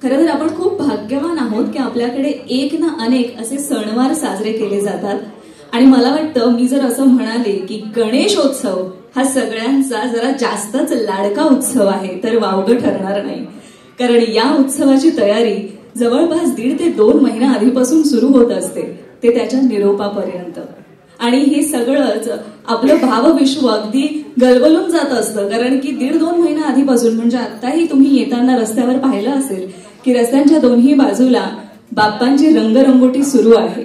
खरं तर आपण खूप भाग्यवान आहोत की आपल्याकडे एक ना अनेक असे सणवार साजरे केले जातात. आणि मला वाटतं मी जर असं म्हणाले की गणेशोत्सव हा सगळ्यांचा जरा जास्तच लाडका उत्सव आहे तर वावगं ठरणार नाही. कारण या उत्सवाची तयारी जवळपास 1.5 ते 2 महिना आधीपासून सुरू होत असते, ते त्याच्या निरोपापर्यंत. आणि हे सगळंच आपलं भावविश्व अगदी गलबलून जात असतं. कारण की 1.5-2 महिना आधीपासून, म्हणजे आताही तुम्ही येताना रस्त्यावर पाहिलं असेल की रस्त्यांच्या दोन्ही बाजूला बाप्पांची रंगरंगोटी सुरू आहे.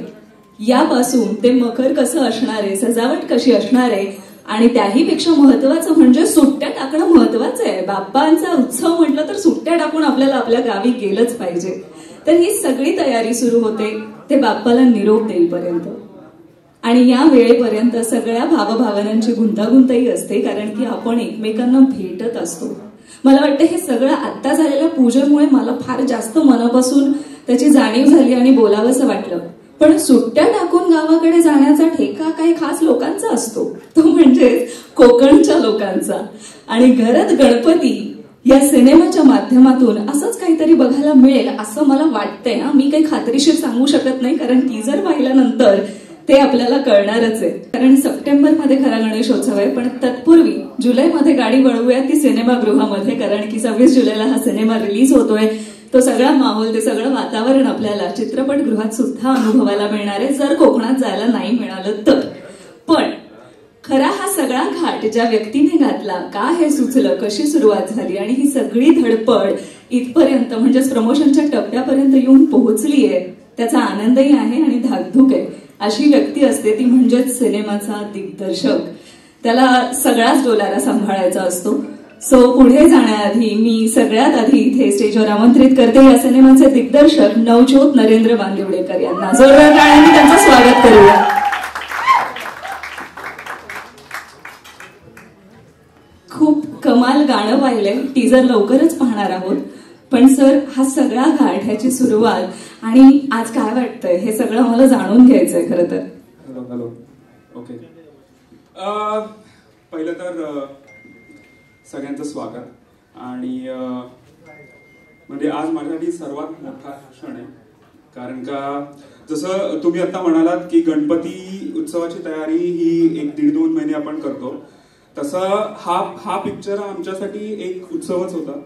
यापासून ते मखर कसं असणार आहे, सजावट कशी असणार आहे, आणि त्याही पेक्षा महत्वाचं म्हणजे सुट्ट्या टाकणं महत्वाचं आहे. बाप्पांचा उत्सव म्हटलं तर सुट्ट्या टाकून आपल्याला आपल्या गावी गेलंच पाहिजे. तर ही सगळी तयारी सुरू होते ते बाप्पाला निरोप देईपर्यंत. आणि या वेळेपर्यंत सगळ्या भावभावनांची गुंतागुंतही असते, कारण की आपण एकमेकांना भेटत असतो. मला वाटतं हे सगळं आता झालेल्या पूजेमुळे मला फार जास्त मनापासून त्याची जाणीव झाली आणि बोलावंसं वाटलं. पण सुट्ट्या टाकून गावाकडे जाण्याचा ठेका काही खास लोकांचा असतो, तो म्हणजे कोकणच्या लोकांचा. आणि घरात गणपती या सिनेमाच्या माध्यमातून असंच काहीतरी बघायला मिळेल असं मला वाटतंय. मी काही खात्रीशीर सांगू शकत नाही, कारण टीजर पाहिल्यानंतर ते आपल्याला कळणारच आहे. कारण सप्टेंबरमध्ये खरा गणेशोत्सव आहे, पण तत्पूर्वी जुलैमध्ये गाडी वळवूया ती सिनेमागृहामध्ये, कारण की 26 जुलैला हा सिनेमा रिलीज होतोय. तो सगळा माहोल, ते सगळं वातावरण आपल्याला चित्रपटगृहात सुद्धा अनुभवायला मिळणार आहे, जर कोकणात जायला नाही मिळालं तर. पण खरा हा सगळा घाट ज्या व्यक्तीने घातला, का हे सुचलं, कशी सुरुवात झाली आणि ही सगळी धडपड इथपर्यंत म्हणजेच प्रमोशनच्या टप्प्यापर्यंत येऊन पोहोचलीये, त्याचा आनंदही आहे आणि धाकधूक आहे. अशी व्यक्ती असते ती म्हणजेच सिनेमाचा दिग्दर्शक. त्याला सगळाच डोलारा सांभाळायचा असतो. सो पुढे जाण्याआधी मी सगळ्यात आधी इथे स्टेजवर आमंत्रित करते या सिनेमाचे दिग्दर्शक नवज्योत नरेंद्र बांदिवडेकर यांना. जोरदार टाळ्यांनी त्यांचं स्वागत करूया. खूप कमाल गाणं पाहिलंय, टीजर लवकरच पाहणार आहोत. पण सर, हा सगळा घाट, ह्याची सुरुवात आणि आज काय वाटतंय हे सगळं मला जाणून घ्यायचंय खरं तर. Hello okay. पहिलं तर सगळ्यांचं स्वागत. आणि म्हणजे आज माझ्यासाठी सर्वात मोठा क्षण आहे, कारण का जसं तुम्ही आता म्हणालात की गणपती उत्सवाची तयारी ही 1-1.5-2 महिने आपण करतो, तसं हा पिक्चर आमच्यासाठी एक उत्सवच होता.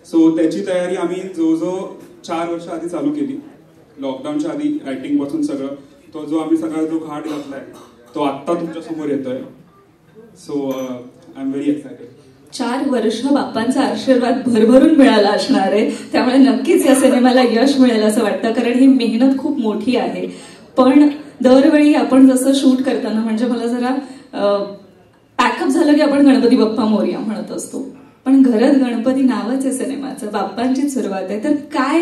सो त्याची तयारी आम्ही जवळजवळ 4 वर्ष आधी चालू केली, लॉकडाऊनच्या आधी. रायटिंग पासून सगळं, तो जो आम्ही सगळा जो घाट घातलाय तो आत्ता तुमच्या समोर येतोय. So I am very excited. 4 वर्ष बाप्पांचा आशीर्वाद भरभरून मिळाला असणार आहे, त्यामुळे नक्कीच या सिनेमाला यश मिळेल असं वाटतं, कारण ही मेहनत खूप मोठी आहे. पण दरवेळी आपण जसं शूट करताना, म्हणजे मला जरा पॅकअप झालं की आपण गणपती बाप्पा मोरया म्हणत असतो, पण घरात गणपती नावच आहे सिनेमाचं, बाप्पांचीच सुरुवात आहे. तर काय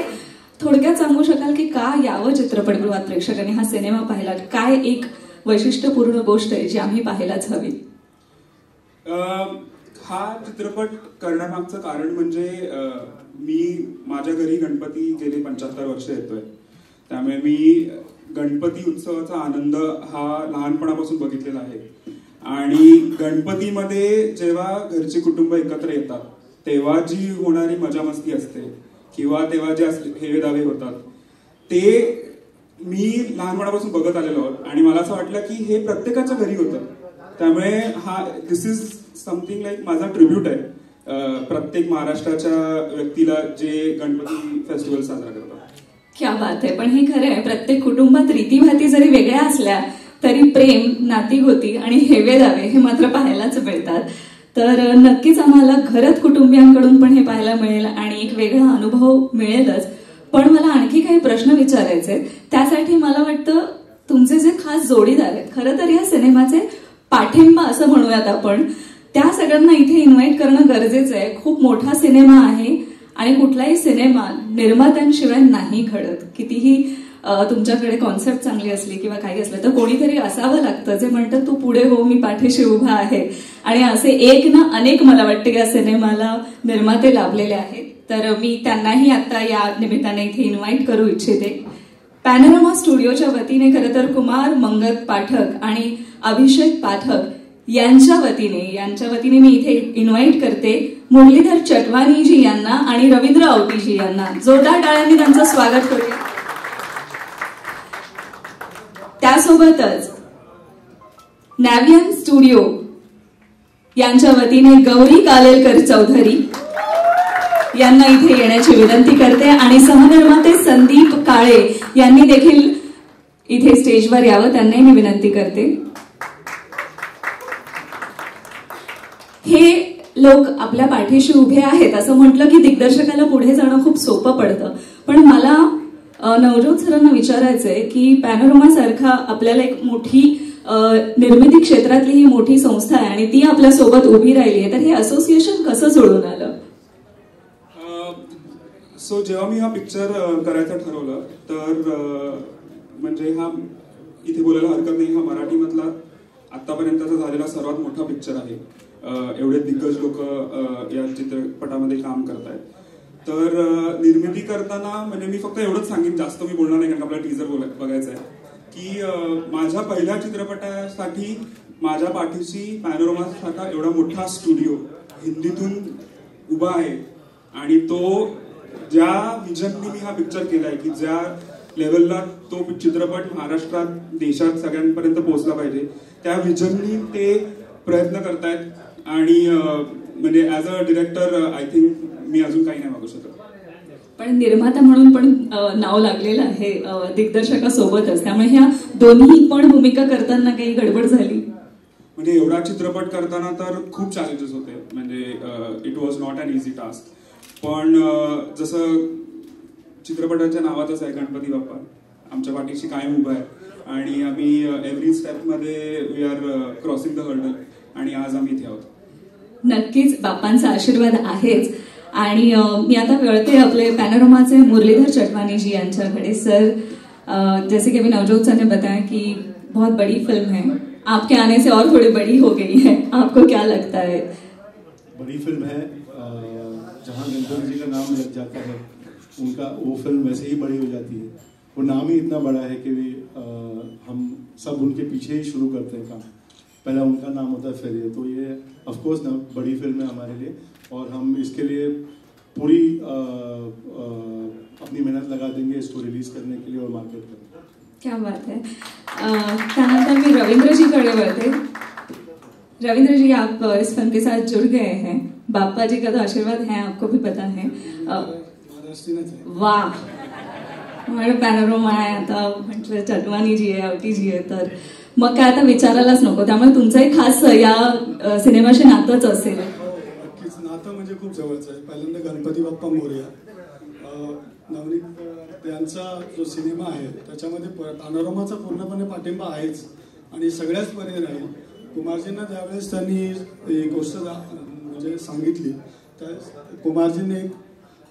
थोडक्यात सांगू शकाल की का यावं चित्रपटगृहात प्रेक्षकांनी हा सिनेमा पाहिला? काय एक वैशिष्ट्यपूर्ण गोष्ट आहे जी आम्ही पाहायलाच हवी? हा चित्रपट करण्यामागचं कारण म्हणजे मी माझ्या घरी गणपती गेले 75 वर्ष येतोय, त्यामुळे मी गणपती उत्सवाचा आनंद हा लहानपणापासून बघितलेला आहे. आणि गणपतीमध्ये जेव्हा घरची कुटुंब एकत्र येतात तेव्हा जी होणारी मजा मस्ती असते किंवा तेव्हा जे हेवे दावे होतात ते मी लहानपणापासून बघत आलेलो आहोत. आणि मला असं वाटलं की हे प्रत्येकाच्या घरी होतं, त्यामुळे दिस इज समथिंग लाईक माझा ट्रिब्यूट आहे प्रत्येक महाराष्ट्राच्या व्यक्तीला जे गणपती फेस्टिवल साजरा करतात. क्या बात आहे. पण हे खरं आहे, प्रत्येक कुटुंबात रीतीभाती जरी वेगळ्या असल्या तरी प्रेम, नातीगोती आणि हेवे दावे हे मात्र पाहायलाच मिळतात. तर नक्कीच आम्हाला घरात कुटुंबियांकडून पण हे पाहायला मिळेल आणि एक वेगळा अनुभव मिळेलच. पण मला आणखी काही प्रश्न विचारायचे, त्यासाठी मला वाटतं तुमचे जे खास जोडीदार आहेत, खरं तर या सिनेमाचे पाठिंबा असं म्हणूयात आपण, त्या सगळ्यांना इथे इन्व्हाइट करणं गरजेचं आहे. खूप मोठा सिनेमा आहे आणि कुठलाही सिनेमा निर्मात्यांशिवाय नाही घडत. कितीही तुमच्याकडे कॉन्सेप्ट चांगली असली किंवा काही असलं तर कोणीतरी असावं लागतं जे म्हणतं तू पुढे हो, मी पाठीशी उभा आहे. आणि असे एक ना अनेक मला वाटतं या सिनेमाला निर्माते लाभलेले आहेत. तर मी त्यांनाही आता या निमित्ताने इथे इन्व्हाइट करू इच्छिते. पॅनोरमा स्टुडिओच्या वतीने खरं तर कुमार मंगत पाठक आणि अभिषेक पाठक यांच्या वतीने मी इथे इन्व्हाइट करते मुरलीधर चटवानीजी यांना आणि रवींद्र आवटीजी यांना. जोरदार टाळ्यांनी त्यांचं स्वागत करूया. त्यासोबतच नॅव्हियन स्टुडिओ यांच्या वतीने गौरी कालेलकर चौधरी यांना इथे येण्याची विनंती करते आणि सहनिर्माते संदीप काळे यांनी देखील इथे स्टेजवर यावं, त्यांनाही मी विनंती करते. हे लोक आपल्या पाठीशी उभे आहेत असं म्हटलं की दिग्दर्शकाला पुढे जाणं खूप सोपं पडतं. पण मला नवजोत सरांना विचारायचंय की पॅनोरमा सारखा आपल्याला एक मोठी निर्मिती क्षेत्रातली ही मोठी संस्था आहे आणि ती आपल्या सोबत उभी राहिली आहे, तर हे असोसिएशन कसं जुळून आलं? सो जेव्हा मी हा पिक्चर करायचं ठरवलं तर म्हणजे हा इथे बोलायला हरकत नाही, हा मराठीमधला आतापर्यंतचा झालेला सर्वात मोठा पिक्चर आहे. एवढे दिग्गज लोक या चित्रपटामध्ये काम करतायत. तर निर्मिती करताना म्हणजे मी फक्त एवढंच सांगेन, जास्त मी बोलणार नाही कारण आपल्याला टीजर बघायचं आहे, की माझ्या पहिल्या चित्रपटासाठी माझ्या पाठीशी पॅनोरमा सारखा एवढा मोठा स्टुडिओ हिंदीतून उभा आहे आणि तो ज्या विजननी मी हा पिक्चर केलाय की ज्या लेवलला तो चित्रपट महाराष्ट्रात देशात सगळ्यांपर्यंत पोहोचला पाहिजे त्या विजननी ते प्रयत्न करतायत आणि म्हणजे as a director I think मी अजून काही नाही मागू शकत. पण निर्माता म्हणून पण नाव लागलेलं आहे दिग्दर्शकासोबतच, त्यामुळे ह्या दोन्ही पण भूमिका करताना काही गडबड झाली? म्हणजे एवढा चित्रपट करताना तर खूप चॅलेंजेस होते, म्हणजे it was not an easy task. पण जसं चित्रपटाच्या नावातच आहे गणपती बाप्पा आमच्या पाठीशी कायम उभा आहे आणि आम्ही एव्हरी स्टेप मध्ये we are crossing the hurdle आणि आज आम्ही इथे आहोत. नक्कीच बाप्पांचा आशीर्वाद आहेच. आणि मी आता वळते आपले पॅनोरमाचे मुरलीधर चटवानीजी यांच्याकडे. सर, जैसे कि अभी नवजोत सर ने बताया कि बहुत बड़ी फिल्म है, आपके आने से और थोड़ी बड़ी हो गई है, आपको क्या लगता है? बड़ी फिल्म है, जहाँ गणपति जी का नाम लग जाता है उनका वो फिल्म वैसे ही बड़ी हो जाती है. वो नाम ही इतना बड़ा है कि हम सब उनके पीछे ही शुरू करते हैं काम. पहला उनका नाम होता है फिर ये, तो ये ऑफ कोर्स ना बड़ी फिल्म है हमारे लिए और हम इसके लिए पूरी अपनी मेहनत लगा देंगे इसको रिलीज करने के लिए और मार्केट करने. क्या बात है. त्यानंतर मी रवींद्र जी कडे वळते. रवींद्र जी, आप इस फिल्म के साथ जुड़ गए हैं, बाप्पा जी का तो आशीर्वाद है, आपको भी पता है. वाह, माझं पॅनोरमा आहे, आता म्हटलं चटवानी जी आहे, आवटी जी आहे, तर मग काय आता विचारायलाच नको. त्यामुळे तुमचंही खास या सिनेमाशी नातंच असेल. नक्कीच नातं म्हणजे खूप जवळचं आहे. पहिल्यांदा गणपती बाप्पा मोरया, नवनीत यांचा जो सिनेमा आहे त्याच्यामध्ये पॅनोरमाचा पूर्णपणे पाठिंबा आहेच आणि सगळ्याच पर्याय राहील. कुमारजींना ज्यावेळेस त्यांनी ही गोष्ट म्हणजे सांगितली त्या कुमारजींनी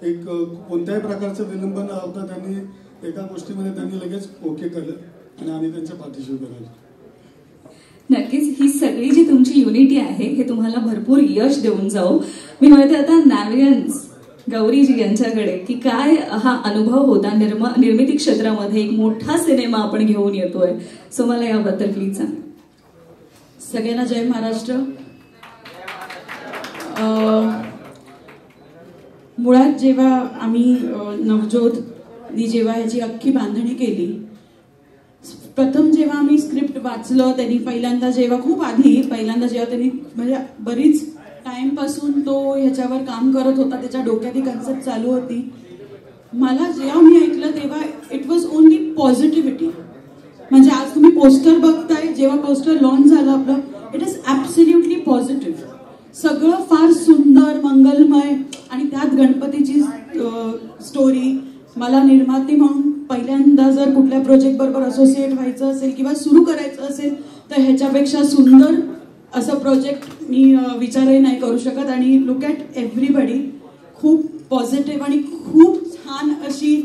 एक कोणत्याही प्रकारचं विलंब न लावता त्यांनी एका गोष्टीमध्ये त्यांनी लगेच ओके केलं आणि आम्ही त्यांच्या पाठीशी उभे राहिलो. नक्कीच ही सगळी जी तुमची युनिटी आहे हे तुम्हाला भरपूर यश देऊन जाऊ. मी म्हणते आता नॅव्हियन्स गौरीजी यांच्याकडे की काय हा अनुभव होता निर्मिती क्षेत्रामध्ये एक मोठा सिनेमा आपण घेऊन येतोय, सो मला याबद्दल प्लीज सांग. सगळ्यांना जय महाराष्ट्र. मुळात जेव्हा आम्ही नवजोतनी जेव्हा ह्याची अख्खी बांधणी केली, प्रथम जेव्हा आम्ही स्क्रिप्ट वाचलं त्यांनी पहिल्यांदा जेव्हा खूप आधी पहिल्यांदा जेव्हा त्यांनी म्हणजे बरीच टाइम पासून तो ह्याच्यावर काम करत होता, त्याच्या डोक्यात ही कन्सेप्ट चालू होती. मला जेव्हा मी ऐकलं तेव्हा इट वॉज ओनली पॉझिटिव्हिटी. म्हणजे आज तुम्ही पोस्टर बघताय, जेव्हा पोस्टर लॉन्च झालं आपलं, इट इज ऍब्सोल्युटली पॉझिटिव्ह. सगळं फार सुंदर मंगलमय आणि त्यात गणपतीची स्टोरी. मला निर्माती म्हणून पहिल्यांदा जर कुठल्या प्रोजेक्ट बरोबर असोसिएट व्हायचं असेल किंवा सुरू करायचं असेल तर ह्याच्यापेक्षा सुंदर असं प्रोजेक्ट मी विचारही नाही करू शकत. आणि लुक ॲट एव्हरीबडी, खूप पॉझिटिव्ह आणि खूप छान अशी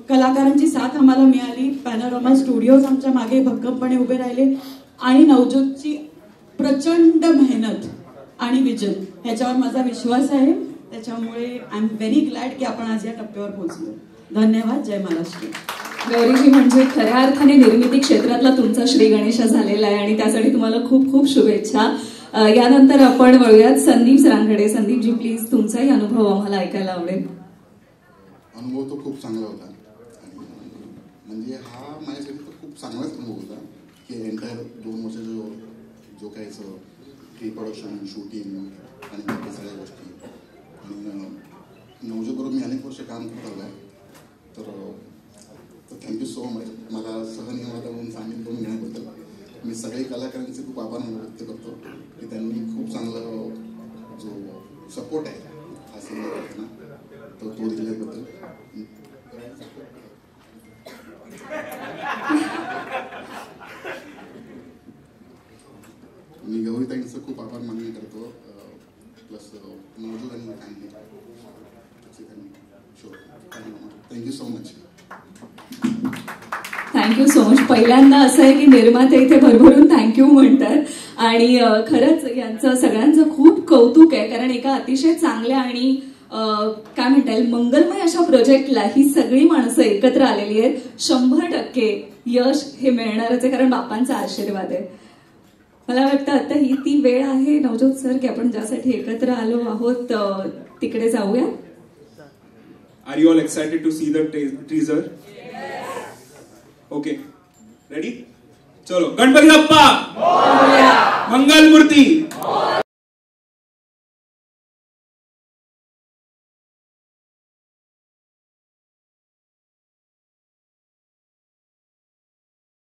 कलाकारांची साथ आम्हाला मिळाली. पॅनोरमा स्टुडिओज आमच्या मागे भक्कमपणे उभे राहिले आणि नवजोतची प्रचंड मेहनत आणि विजन ह्याच्यावर माझा विश्वास आहे. त्याच्यामुळे आय एम व्हेरी ग्लॅड की आपण आज या टप्प्यावर पोहोचलो. धन्यवाद. जय महाराष्ट्र. गौरीजी, म्हणजे खऱ्या अर्थाने निर्मिती क्षेत्रातला तुमचा श्री गणेशा झालेला आहे आणि त्यासाठी तुम्हाला खूप खूप शुभेच्छा. यानंतर आपण वळूयात संदीप सरांकडे. संदीपजी, प्लीज तुमचाही अनुभव आम्हाला ऐकायला आवडेल. अनुभव तो खूप चांगला होता आणि म्हणजे हा माझ्यासाठी तर खूप चांगलाच अनुभव होता की एंटायर 2 वर्ष जो काही प्री प्रोडक्शन, शूटिंग आणि बाकी सगळ्या गोष्टी आणि नवजोतबरोबर मी अनेक वर्ष काम करत आलो आहे. तर थँक्यू सो मच मला सहनियमाला म्हणून सामील करून घेण्याबद्दल. मी सगळे कलाकारांचे खूप आभार व्यक्त करतो की त्यांनी खूप चांगलं जो सपोर्ट आहे हा सिनेमा करताना तो दिल्याबद्दल. मी गौरीताईंचं खूप आभार मान्य करतो. प्लस नवजोत आणि family thank you so much. Thank you so much. पहिल्यांदा असं आहे की निर्माते इथे भरभरून थँक्यू म्हणतात आणि खरंच यांचं सगळ्यांचं खूप कौतुक आहे, कारण एका अतिशय चांगल्या आणि काय म्हणता येईल मंगलमय अशा प्रोजेक्टला ही सगळी माणसं एकत्र आलेली आहेत. 100% यश हे मिळणारच आहे, कारण बापांचा आशीर्वाद आहे. मला वाटतं आता ही ती वेळ आहे नवजोत सर की आपण ज्यासाठी एकत्र आलो आहोत तिकडे जाऊया. Are you all excited to see the teaser? Okay, ready? चलो, गणपती बाप्पा मंगल मूर्ती.